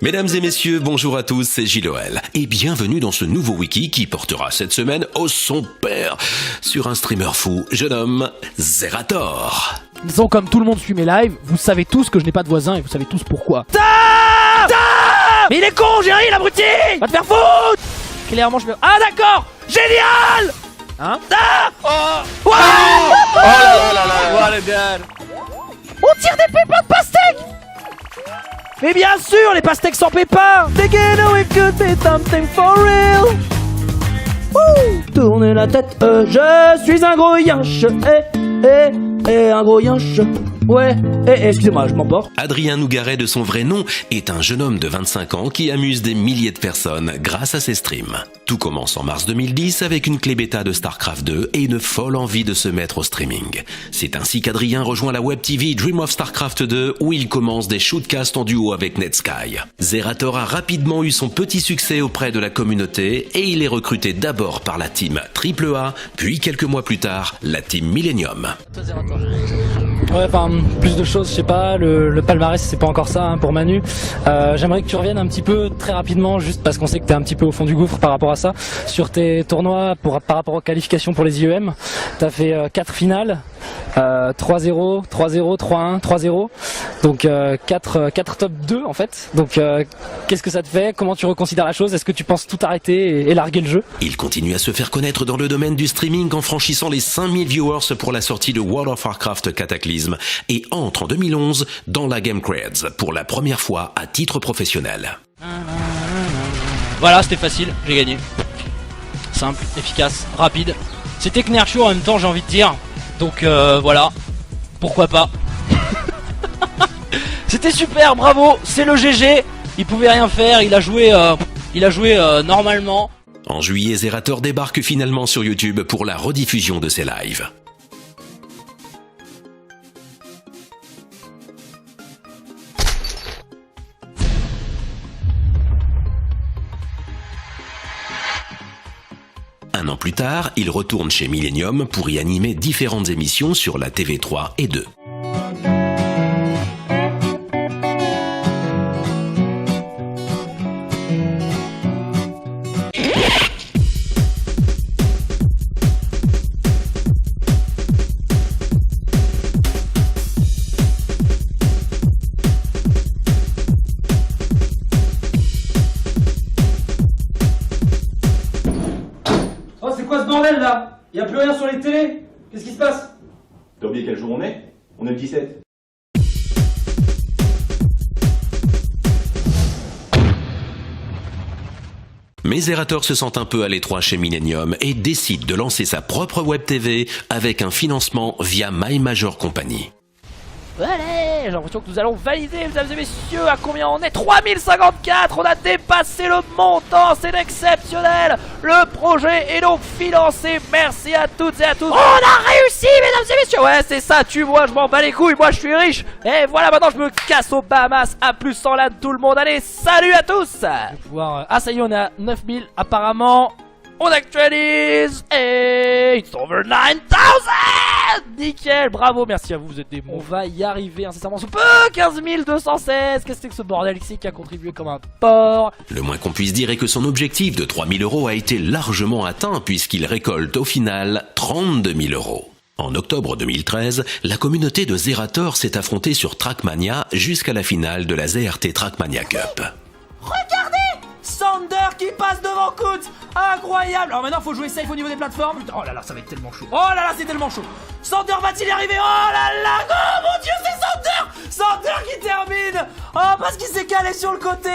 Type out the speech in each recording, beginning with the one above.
Mesdames et messieurs, bonjour à tous, c'est JLOL et bienvenue dans ce nouveau wiki qui portera cette semaine au son père sur un streamer fou, je nomme Zerator. Disons, comme tout le monde suit mes lives, vous savez tous que je n'ai pas de voisin et vous savez tous pourquoi. Mais il est con, Jerry, l'abruti! Va te faire foutre! Clairement, je me... Ah d'accord! Génial! Hein? Oh là là là! On tire des pépins de pastèques! Mais bien sûr, les pastèques sans pépins! Together it could be something for real! Tournez la tête, je suis un gros yinche, un gros yinche. Ouais, excusez-moi, je m'emporte. Adrien Nougaret, de son vrai nom, est un jeune homme de 25 ans qui amuse des milliers de personnes grâce à ses streams. Tout commence en mars 2010 avec une clé bêta de StarCraft 2 et une folle envie de se mettre au streaming. C'est ainsi qu'Adrien rejoint la web TV Dream of StarCraft 2 où il commence des shootcasts en duo avec Netsky. Zerator a rapidement eu son petit succès auprès de la communauté et il est recruté d'abord par la team AAA, puis quelques mois plus tard, la team Millennium. Ouais, enfin, plus de choses, je sais pas, le palmarès c'est pas encore ça hein, pour Manu. J'aimerais que tu reviennes un petit peu très rapidement, juste parce qu'on sait que t'es un petit peu au fond du gouffre par rapport à ça, sur tes tournois par rapport aux qualifications pour les IEM. T'as fait 4 finales, 3-0, 3-0, 3-1, 3-0, donc 4 top 2 en fait. Donc qu'est-ce que ça te fait? Comment tu reconsidères la chose? Est-ce que tu penses tout arrêter et larguer le jeu? Il continue à se faire connaître dans le domaine du streaming en franchissant les 5000 viewers pour la sortie de World of Warcraft Cataclysm et entre en 2011 dans la Game Creds pour la première fois à titre professionnel. Voilà, c'était facile, j'ai gagné. Simple, efficace, rapide. C'était Kner Show en même temps, j'ai envie de dire. Donc voilà, pourquoi pas. C'était super, bravo, c'est le GG. Il pouvait rien faire, il a joué normalement. En juillet, Zerator débarque finalement sur YouTube pour la rediffusion de ses lives. Un an plus tard, il retourne chez Millennium pour y animer différentes émissions sur la TV3 et 2. Là, y a plus rien sur les télés. Qu'est-ce qui se passe? T'as oublié quel jour on est? On est le 17. Mais Zerator se sent un peu à l'étroit chez Millennium et décide de lancer sa propre web TV avec un financement via My Major Company. Allez, j'ai l'impression que nous allons valider, mesdames et messieurs. À combien on est? 3054. On a dépassé le montant, c'est exceptionnel. Le projet est donc financé. Merci à toutes et à tous. On a réussi, mesdames et messieurs. Ouais, c'est ça, tu vois, je m'en bats les couilles. Moi, je suis riche. Et voilà, maintenant, je me casse aux Bahamas. À plus en là, tout le monde. Allez, salut à tous. Je vais pouvoir... Ah, ça y est, on est à 9000 apparemment. On actualise et it's over 9000. Nickel, bravo, merci à vous, vous êtes des bons. On va y arriver incessamment sous peu. 15 216. Qu'est-ce que c'est que ce bordel ici qui a contribué comme un porc? Le moins qu'on puisse dire est que son objectif de 3000 € a été largement atteint puisqu'il récolte au final 32 000 €. En octobre 2013, la communauté de Zerator s'est affrontée sur Trackmania jusqu'à la finale de la ZRT Trackmania Cup. Regardez, Sander qui passe devant Kutz. Incroyable. Alors maintenant faut jouer safe au niveau des plateformes. Oh là là, ça va être tellement chaud. Oh là là, c'est tellement chaud. Sander va-t-il y arriver? Oh là là, oh mon dieu, c'est Sander. Sander qui termine. Oh, parce qu'il s'est calé sur le côté.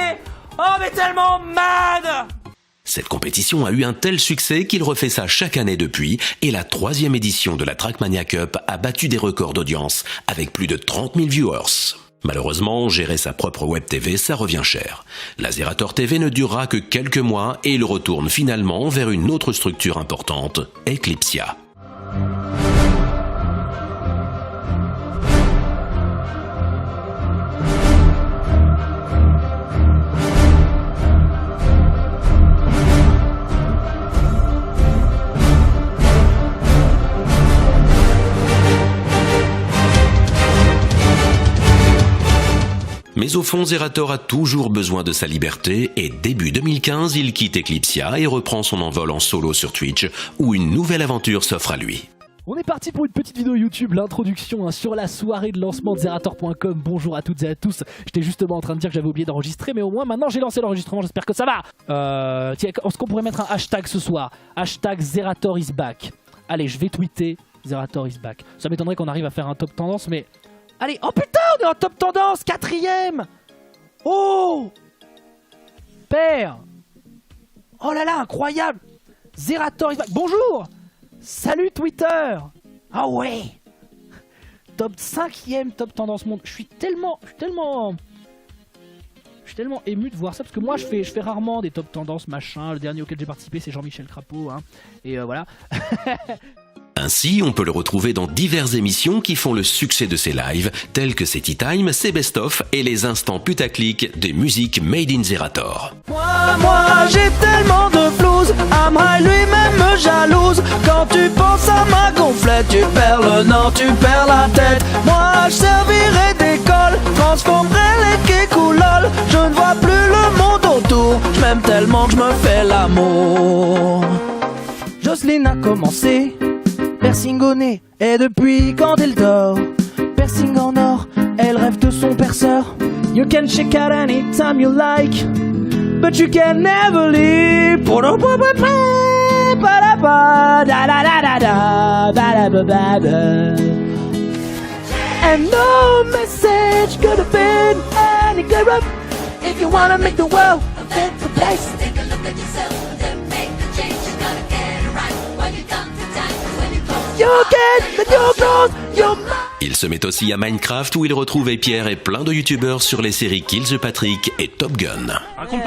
Oh mais tellement mad. Cette compétition a eu un tel succès qu'il refait ça chaque année depuis et la 3e édition de la Trackmania Cup a battu des records d'audience avec plus de 30 000 viewers. Malheureusement, gérer sa propre web TV, ça revient cher. La Zerator TV ne durera que quelques mois et il retourne finalement vers une autre structure importante, Eclipsia. Mais Mais au fond, Zerator a toujours besoin de sa liberté et début 2015, il quitte Eclipsia et reprend son envol en solo sur Twitch où une nouvelle aventure s'offre à lui. On est parti pour une petite vidéo YouTube, l'introduction sur la soirée de lancement de Zerator.com. Bonjour à toutes et à tous. J'étais justement en train de dire que j'avais oublié d'enregistrer, mais au moins maintenant j'ai lancé l'enregistrement, j'espère que ça va. Tiens, est-ce qu'on pourrait mettre un hashtag ce soir? Hashtag Zerator is back. Allez, je vais tweeter Zerator is back. Ça m'étonnerait qu'on arrive à faire un top tendance, mais... Allez, oh putain, on est en top tendance, 4ème. Oh Père. Oh là là, incroyable. Zerator is back. Bonjour. Salut Twitter. Ah ouais. Top 5ème top tendance monde. Je suis tellement ému de voir ça parce que moi je fais rarement des top tendances machin. Le dernier auquel j'ai participé c'est Jean-Michel Crapaud hein. Et voilà. Ainsi, on peut le retrouver dans diverses émissions qui font le succès de ses lives, tels que ses Tea Time, ses best-of et les instants putaclic des musiques made in Zerator. Moi j'ai tellement de blues, Amrai lui-même me jalouse. Quand tu penses à ma gonflette, tu perds le nord, tu perds la tête. Moi je servirai d'école, transformerai les kékoulol. Je ne vois plus le monde autour, je m'aime tellement que je me fais l'amour. Jocelyne a commencé, piercing au nez, et depuis quand elle dort, piercing en or, elle rêve de son perceur. You can check out anytime you like, but you can never leave. And no message could have been any clearer. If you wanna make the world a better place, take a look at yourself and make the change. You gotta get it right when you come to time. When you close you get the new clothes, your mind. Il se met aussi à Minecraft où il retrouve Pierre et plein de youtubeurs sur les séries Kills the Patrick et Top Gun.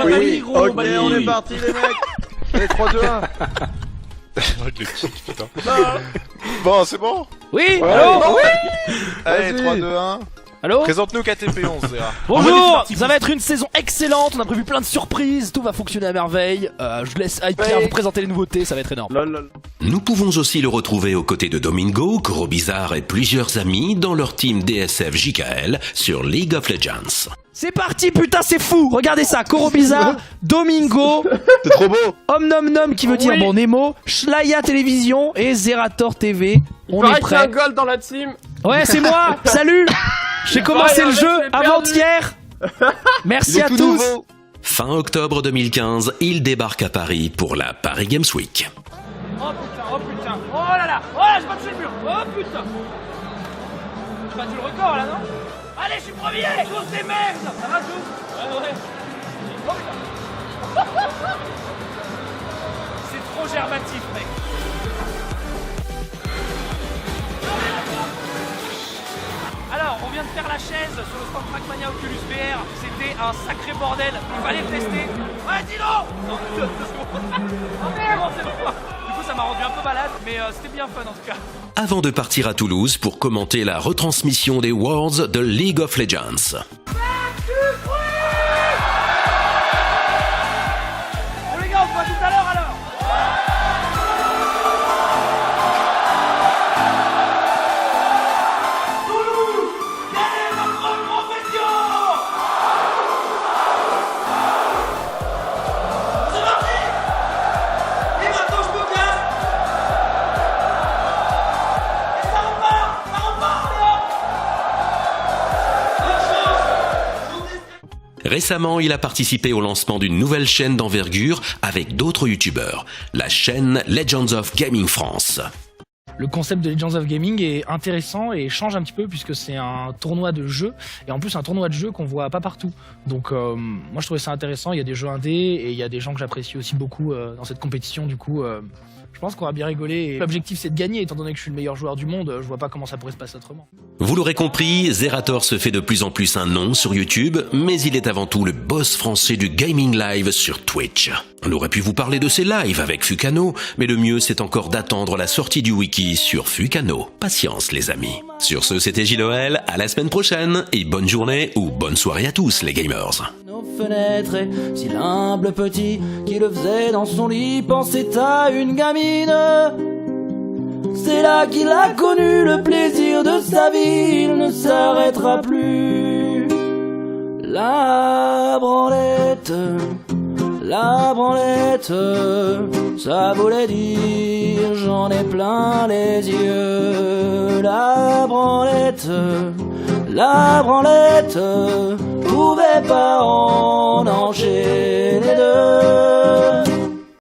Oui, ok, on est parti les mecs. Allez, 3, 2, 1. Bon, c'est bon. Oui, ouais, allô oui. Allez, 3, 2, 1. Allô. Présente-nous KTP11, Zera. Bonjour, ça va être une saison excellente, on a prévu plein de surprises, tout va fonctionner à merveille. Je laisse Pierre vous présenter les nouveautés, ça va être énorme. Lol. Nous pouvons aussi le retrouver aux côtés de Domingo, Koro Bizarre et plusieurs amis dans leur team DSF JKL sur League of Legends. C'est parti, putain, c'est fou. Regardez ça, Koro Bizarre, Domingo, C'est trop beau. Om Nom Nom qui veut dire bon Nemo, Shlaya Télévision et Zerator TV. On est prêt. un goal dans la team. Ouais, c'est moi. Salut. J'ai commencé le jeu avant-hier. Merci à tous. Nouveau. Fin octobre 2015, il débarque à Paris pour la Paris Games Week. Oh putain, oh là là, j'ai pas touché le mur, oh putain. J'ai battu le record là, non? Allez, je suis premier, tous des merdes. Ça va, tous? Ouais. Oh putain. C'est trop germatif, mec. Alors, on vient de faire la chaise sur le stand Trackmania Oculus VR. C'était un sacré bordel. Il fallait le tester. Ouais, dis-donc. Non, c'est bon. Oh merde, c'est bon. Du coup, ça m'a rendu un peu malade, mais c'était bien fun en tout cas. Avant de partir à Toulouse pour commenter la retransmission des Worlds de League of Legends. Bon les gars, on se voit tout à l'heure alors. Récemment, il a participé au lancement d'une nouvelle chaîne d'envergure avec d'autres youtubeurs, la chaîne Legends of Gaming France. Le concept de Legends of Gaming est intéressant et change un petit peu puisque c'est un tournoi de jeux et en plus un tournoi de jeux qu'on voit pas partout. Donc moi je trouvais ça intéressant, il y a des jeux indés et il y a des gens que j'apprécie aussi beaucoup dans cette compétition du coup je pense qu'on va bien rigoler et l'objectif c'est de gagner étant donné que je suis le meilleur joueur du monde, je vois pas comment ça pourrait se passer autrement. Vous l'aurez compris, Zerator se fait de plus en plus un nom sur YouTube, mais il est avant tout le boss français du gaming live sur Twitch. On aurait pu vous parler de ses lives avec Fucano, mais le mieux c'est encore d'attendre la sortie du wiki sur Fucano. Patience les amis. Sur ce, c'était JLOL, à la semaine prochaine, et bonne journée ou bonne soirée à tous les gamers. Nos fenêtres et si l'humble petit qui le faisait dans son lit pensait à une gamine. C'est là qu'il a connu le plaisir de sa vie, il ne s'arrêtera plus. La branlette, ça voulait dire j'en ai plein les yeux. La branlette, pouvait pas en enchaîner deux.